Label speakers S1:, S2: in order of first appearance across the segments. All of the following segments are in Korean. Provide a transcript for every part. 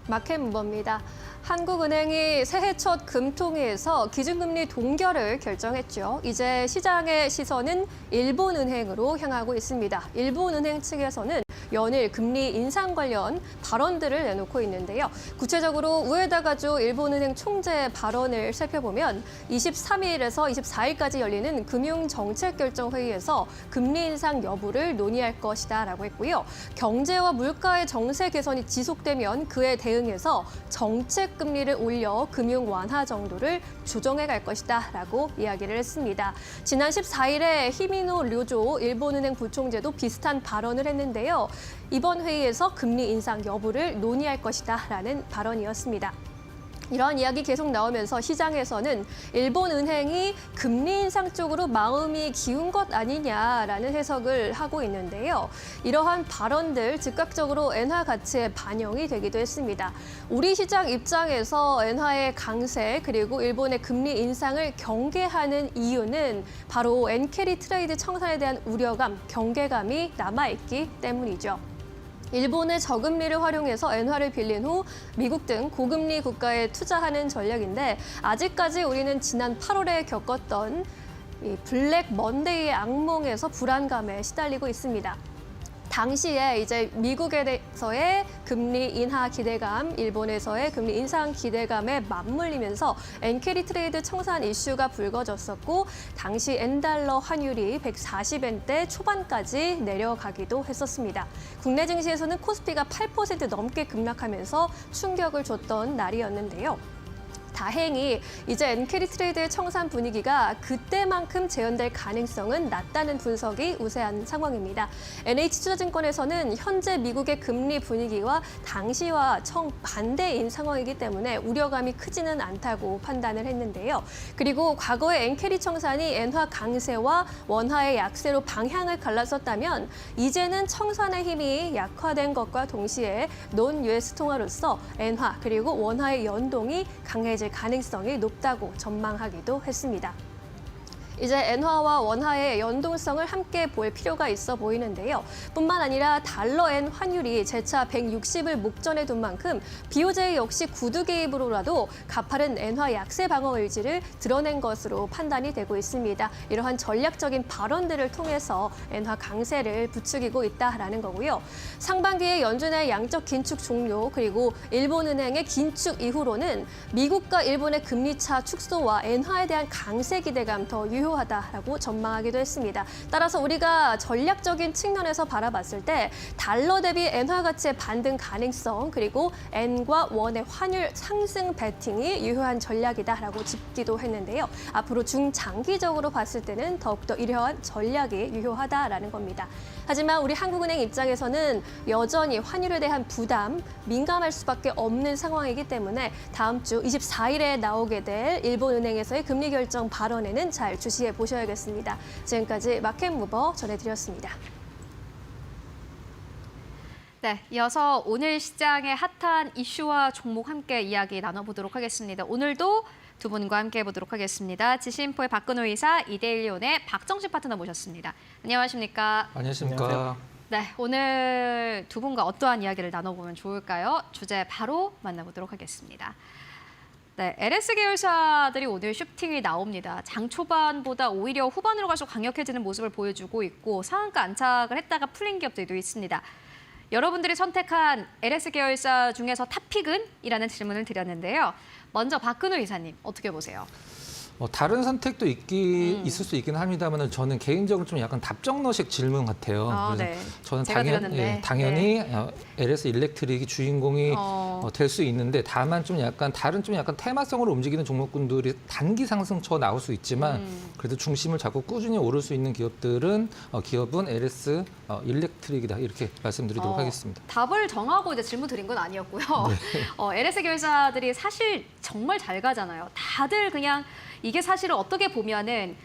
S1: 마켓 무버입니다. 한국은행이 새해 첫 금통위에서 기준금리 동결을 결정했죠. 이제 시장의 시선은 일본은행으로 향하고 있습니다. 일본은행 측에서는 연일 금리 인상 관련 발언들을 내놓고 있는데요. 구체적으로 우에다 가조 일본은행 총재 발언을 살펴보면 23일에서 24일까지 열리는 금융정책결정회의에서 금리 인상 여부를 논의할 것이다라고 했고요. 경제와 물가의 정세 개선이 지속되면 그에 대응해서 정책 금리를 올려 금융 완화 정도를 조정해 갈 것이다라고 이야기를 했습니다. 지난 14일에 히미노 료조 일본은행 부총재도 비슷한 발언을 했는데요. 이번 회의에서 금리 인상 여부를 논의할 것이다라는 발언이었습니다. 이러한 이야기 계속 나오면서 시장에서는 일본은행이 금리 인상 쪽으로 마음이 기운 것 아니냐라는 해석을 하고 있는데요. 이러한 발언들 즉각적으로 엔화 가치에 반영이 되기도 했습니다. 우리 시장 입장에서 엔화의 강세 그리고 일본의 금리 인상을 경계하는 이유는 바로 엔캐리 트레이드 청산에 대한 우려감, 경계감이 남아있기 때문이죠. 일본의 저금리를 활용해서 엔화를 빌린 후 미국 등 고금리 국가에 투자하는 전략인데 아직까지 우리는 지난 8월에 겪었던 이 블랙 먼데이의 악몽에서 불안감에 시달리고 있습니다. 당시에 이제 미국에서의 금리 인하 기대감, 일본에서의 금리 인상 기대감에 맞물리면서 엔캐리 트레이드 청산 이슈가 불거졌었고 당시 엔달러 환율이 140엔대 초반까지 내려가기도 했었습니다. 국내 증시에서는 코스피가 8% 넘게 급락하면서 충격을 줬던 날이었는데요. 다행히 이제 엔캐리 트레이드의 청산 분위기가 그때만큼 재현될 가능성은 낮다는 분석이 우세한 상황입니다. NH투자증권에서는 현재 미국의 금리 분위기와 당시와 정반대인 상황이기 때문에 우려감이 크지는 않다고 판단을 했는데요. 그리고 과거의 엔캐리 청산이 엔화 강세와 원화의 약세로 방향을 갈랐었다면 이제는 청산의 힘이 약화된 것과 동시에 논 US 통화로서 엔화 그리고 원화의 연동이 강해질 가능성이 높다고 전망하기도 했습니다. 이제 엔화와 원화의 연동성을 함께 볼 필요가 있어 보이는데요. 뿐만 아니라 달러엔 환율이 재차 160을 목전에 둔 만큼 BOJ 역시 구두 개입으로라도 가파른 엔화 약세 방어 의지를 드러낸 것으로 판단이 되고 있습니다. 이러한 전략적인 발언들을 통해서 엔화 강세를 부추기고 있다라는 거고요. 상반기에 연준의 양적 긴축 종료 그리고 일본은행의 긴축 이후로는 미국과 일본의 금리차 축소와 엔화에 대한 강세 기대감 더 유효하다라고 전망하기도 했습니다. 따라서 우리가 전략적인 측면에서 바라봤을 때 달러 대비 엔화 가치의 반등 가능성 그리고 엔과 원의 환율 상승 베팅이 유효한 전략이다라고 짚기도 했는데요. 앞으로 중장기적으로 봤을 때는 더욱더 이러한 전략이 유효하다라는 겁니다. 하지만 우리 한국은행 입장에서는 여전히 환율에 대한 부담, 민감할 수밖에 없는 상황이기 때문에 다음 주 24일에 나오게 될 일본은행에서의 금리 결정 발언에는 잘 주시해 보셔야겠습니다. 지금까지 마켓 무버 전해드렸습니다.
S2: 네, 이어서 오늘 시장의 핫한 이슈와 종목 함께 이야기 나눠보도록 하겠습니다. 오늘도 두 분과 함께 해보도록 하겠습니다. 지신포의 박근호 이사, 이데일리온의 박정식 파트너 모셨습니다. 안녕하십니까?
S3: 안녕하십니까?
S4: 안녕하세요.
S2: 네, 오늘 두 분과 어떠한 이야기를 나눠보면 좋을까요? 주제 바로 만나보도록 하겠습니다. 네, LS 계열사들이 오늘 슈팅이 나옵니다. 장 초반보다 오히려 후반으로 갈수록 강력해지는 모습을 보여주고 있고 상한가 안착을 했다가 풀린 기업들도 있습니다. 여러분들이 선택한 LS 계열사 중에서 탑픽은? 이라는 질문을 드렸는데요. 먼저 박근호 이사님, 어떻게 보세요?
S3: 다른 선택도 있을 수 있긴 합니다만 저는 개인적으로 좀 약간 답정너식 질문 같아요.
S2: 네.
S3: 저는
S2: 제가 들었는데.
S3: 당연히 LS 일렉트릭이 주인공이 될 수 있는데 다만 좀 약간 다른 좀 약간 테마성으로 움직이는 종목군들이 단기 상승쳐 나올 수 있지만 그래도 중심을 잡고 꾸준히 오를 수 있는 기업은 LS 일렉트릭이다 이렇게 말씀드리도록 하겠습니다.
S2: 답을 정하고 이제 질문 드린 건 아니었고요.
S3: 네.
S2: LS 계열사들이 사실 정말 잘 가잖아요. 다들 그냥 이게 사실은 어떻게 보면은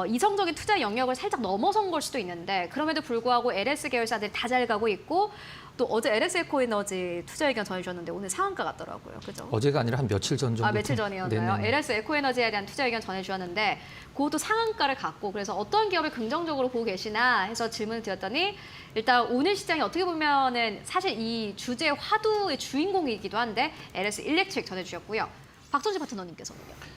S2: 이성적인 투자 영역을 살짝 넘어선 걸 수도 있는데 그럼에도 불구하고 LS 계열사들이 다 잘 가고 있고 또 어제 LS 에코에너지 투자 의견 전해주셨는데 오늘 상한가 같더라고요. 그죠?
S3: 어제가 아니라 한 며칠 전 정도.
S2: 며칠 전이었나요?
S3: 네네.
S2: LS 에코에너지에 대한 투자 의견 전해주셨는데 그것도 상한가를 갖고 그래서 어떤 기업을 긍정적으로 보고 계시나 해서 질문을 드렸더니 일단 오늘 시장이 어떻게 보면은 사실 이 주제 화두의 주인공이기도 한데 LS 일렉트릭 전해주셨고요. 박선지 파트너님께서는요.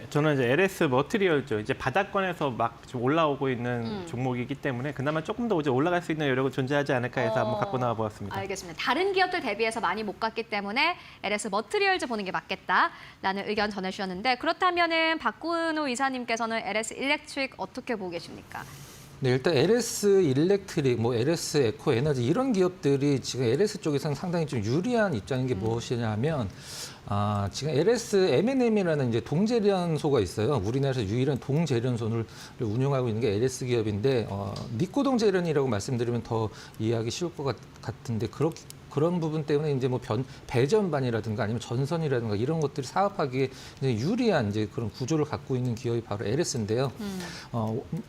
S4: 저는 이제 LS 머티리얼죠. 이제 바닥권에서 막 좀 올라오고 있는 종목이기 때문에 그나마 조금 더 이제 올라갈 수 있는 여력은 존재하지 않을까 해서 한번 갖고 나와 보았습니다.
S2: 알겠습니다. 다른 기업들 대비해서 많이 못 갔기 때문에 LS 머티리얼즈 보는 게 맞겠다라는 의견 전해주셨는데 그렇다면은 박근호 이사님께서는 LS 일렉트릭 어떻게 보고 계십니까?
S3: 네, 일단 LS 일렉트릭, 뭐 LS 에코 에너지 이런 기업들이 지금 LS 쪽에서는 상당히 좀 유리한 입장인 게 무엇이냐면 지금 LS M&M이라는 이제 동제련소가 있어요. 우리나라에서 유일한 동제련소를 운영하고 있는 게 LS 기업인데 니코 동제련이라고 말씀드리면 더 이해하기 쉬울 것 같은데 그런 부분 때문에 이제 뭐 배전반이라든가 아니면 전선이라든가 이런 것들이 사업하기에 유리한 이제 그런 구조를 갖고 있는 기업이 바로 LS인데요.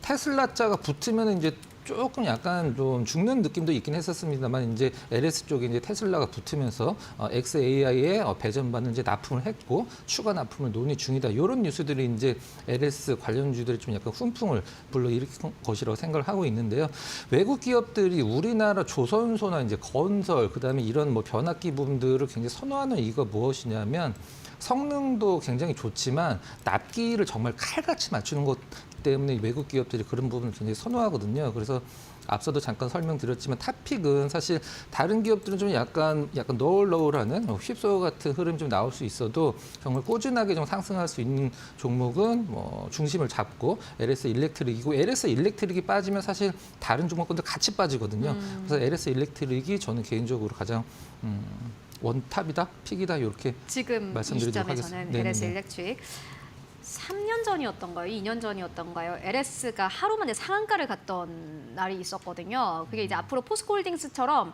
S3: 테슬라자가 붙으면 이제 조금 약간 좀 죽는 느낌도 있긴 했었습니다만 이제 LS 쪽에 이제 테슬라가 붙으면서 XAI에 배전반을 이제 납품을 했고 추가 납품을 논의 중이다. 이런 뉴스들이 이제 LS 관련주들이 좀 약간 훈풍을 불러일으킨 것이라고 생각을 하고 있는데요. 외국 기업들이 우리나라 조선소나 이제 건설 그다음에 이런 뭐 변압기 부분들을 굉장히 선호하는 이유가 무엇이냐면 성능도 굉장히 좋지만 납기를 정말 칼같이 맞추는 것 때문에 외국 기업들이 그런 부분을 굉장히 선호하거든요. 그래서 앞서도 잠깐 설명드렸지만 탑픽은 사실 다른 기업들은 좀 약간 너울너울하는 휩소여 같은 흐름이 좀 나올 수 있어도 정말 꾸준하게 좀 상승할 수 있는 종목은 뭐 중심을 잡고 LS 일렉트릭이고 LS 일렉트릭이 빠지면 사실 다른 종목들도 같이 빠지거든요. 그래서 LS 일렉트릭이 저는 개인적으로 가장 원탑이다, 픽이다 이렇게
S2: 지금 이
S3: 말씀드리도록
S2: 시점에서는
S3: 하겠습니다.
S2: LS 일렉트릭 3년 전이었던가요? 2년 전이었던가요? LS가 하루 만에 상한가를 갔던 날이 있었거든요. 그게 이제 앞으로 포스코홀딩스처럼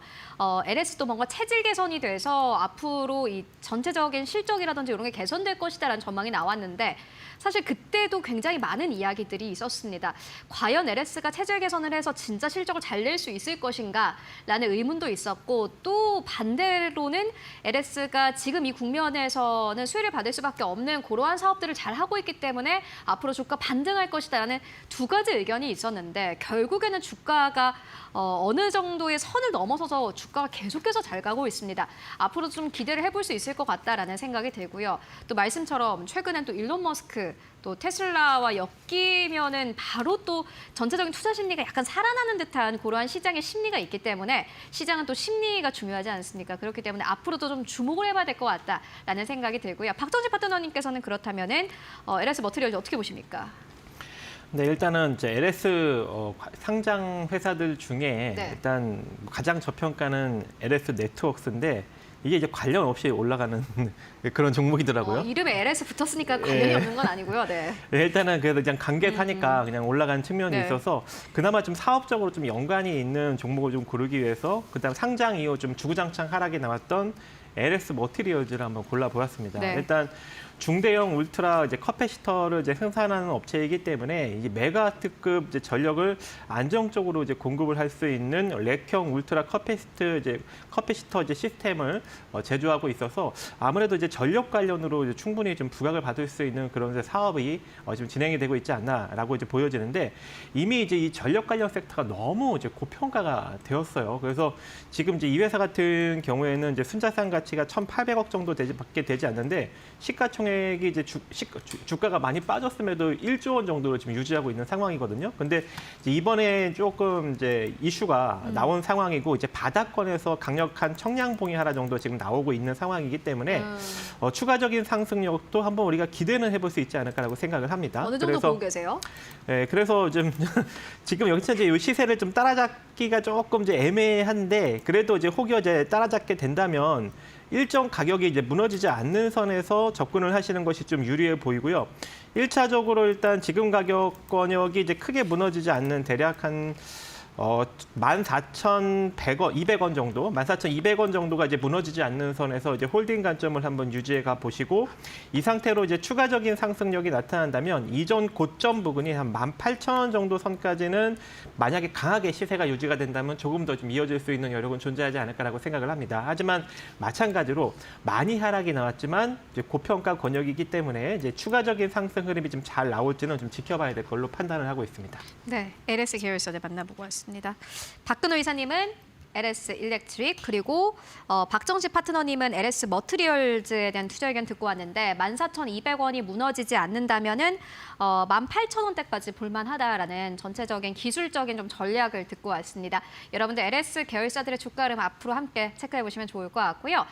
S2: LS도 뭔가 체질 개선이 돼서 앞으로 이 전체적인 실적이라든지 이런 게 개선될 것이다라는 전망이 나왔는데 사실 그때도 굉장히 많은 이야기들이 있었습니다. 과연 LS가 체질 개선을 해서 진짜 실적을 잘 낼 수 있을 것인가 라는 의문도 있었고 또 반대로는 LS가 지금 이 국면에서는 수혜를 받을 수밖에 없는 그러한 사업들을 잘 하고 있기 때문에 앞으로 주가 반등할 것이다라는 두 가지 의견이 있었는데 결국에는 주가가 어느 정도의 선을 넘어서서 주가가 계속해서 잘 가고 있습니다. 앞으로 좀 기대를 해볼 수 있을 것 같다라는 생각이 들고요. 또 말씀처럼 최근엔 또 일론 머스크 또 테슬라와 엮이면은 바로 또 전체적인 투자 심리가 약간 살아나는 듯한 그러한 시장의 심리가 있기 때문에 시장은 또 심리가 중요하지 않습니까? 그렇기 때문에 앞으로도 좀 주목을 해봐야 될 것 같다라는 생각이 들고요. 박정지 파트너님께서는 그렇다면은 LS 머티리얼즈 어떻게 보십니까?
S4: 네, 일단은 이제 LS 상장 회사들 중에
S2: 네.
S4: 일단 가장 저평가는 LS 네트워크스인데 이게 이제 관련 없이 올라가는 그런 종목이더라고요.
S2: 이름에 LS 붙었으니까 관련이 없는 건 아니고요. 네.
S4: 네, 일단은 그래도 그냥 관계사니까 그냥 올라간 측면이
S2: 네.
S4: 있어서 그나마 좀 사업적으로 좀 연관이 있는 종목을 좀 고르기 위해서 그다음 상장 이후 좀 주구장창 하락이 나왔던 LS 머티리얼즈를 한번 골라보았습니다.
S2: 네.
S4: 일단 중대형 울트라 이제 커패시터를 이제 생산하는 업체이기 때문에 이제 메가와트급 이제 전력을 안정적으로 이제 공급을 할 수 있는 렉형 울트라 커패시터 이제 시스템을 제조하고 있어서 아무래도 이제 전력 관련으로 이제 충분히 좀 부각을 받을 수 있는 그런 이제 사업이 지금 진행이 되고 있지 않나라고 이제 보여지는데 이미 이제 이 전력 관련 섹터가 너무 이제 고평가가 되었어요. 그래서 지금 이제 이 회사 같은 경우에는 이제 순자산 가치가 1,800억 정도 밖에 되지 않는데 시가총액이 이제 주가가 많이 빠졌음에도 1조 원 정도로 지금 유지하고 있는 상황이거든요. 근데 이제 이번에 조금 이제 이슈가 나온 상황이고 이제 바닥권에서 강력한 청량봉이 하나 정도 지금 나오고 있는 상황이기 때문에 추가적인 상승력도 한번 우리가 기대는 해볼 수 있지 않을까라고 생각을 합니다.
S2: 어느 정도 보고 계세요?
S4: 네, 그래서 좀 지금 여기서 이제 이 시세를 좀 따라잡기가 조금 이제 애매한데 그래도 이제 혹여 이제 따라잡게 된다면 일정 가격이 이제 무너지지 않는 선에서 접근을 하시는 것이 좀 유리해 보이고요. 1차적으로 일단 지금 가격 권역이 이제 크게 무너지지 않는 대략 한 14,100원, 200원 정도, 14,200원 정도가 이제 무너지지 않는 선에서 이제 홀딩 관점을 한번 유지해 가 보시고 이 상태로 이제 추가적인 상승력이 나타난다면 이전 고점 부근이 한 18,000원 정도 선까지는 만약에 강하게 시세가 유지가 된다면 조금 더 좀 이어질 수 있는 여력은 존재하지 않을까라고 생각을 합니다. 하지만 마찬가지로 많이 하락이 나왔지만 이제 고평가 권역이기 때문에 이제 추가적인 상승 흐름이 좀 잘 나올지는 좀 지켜봐야 될 걸로 판단을 하고 있습니다.
S2: 네, LS 계열사들 만나보고 왔습니다. 박근호 이사님은 LS 일렉트릭 그리고 박정식 파트너님은 LS 머트리얼즈에 대한 투자 의견 듣고 왔는데 14,200원이 무너지지 않는다면은 18,000원대까지 볼만하다라는 전체적인 기술적인 좀 전략을 듣고 왔습니다. 여러분들 LS 계열사들의 주가 흐름 앞으로 함께 체크해 보시면 좋을 것 같고요.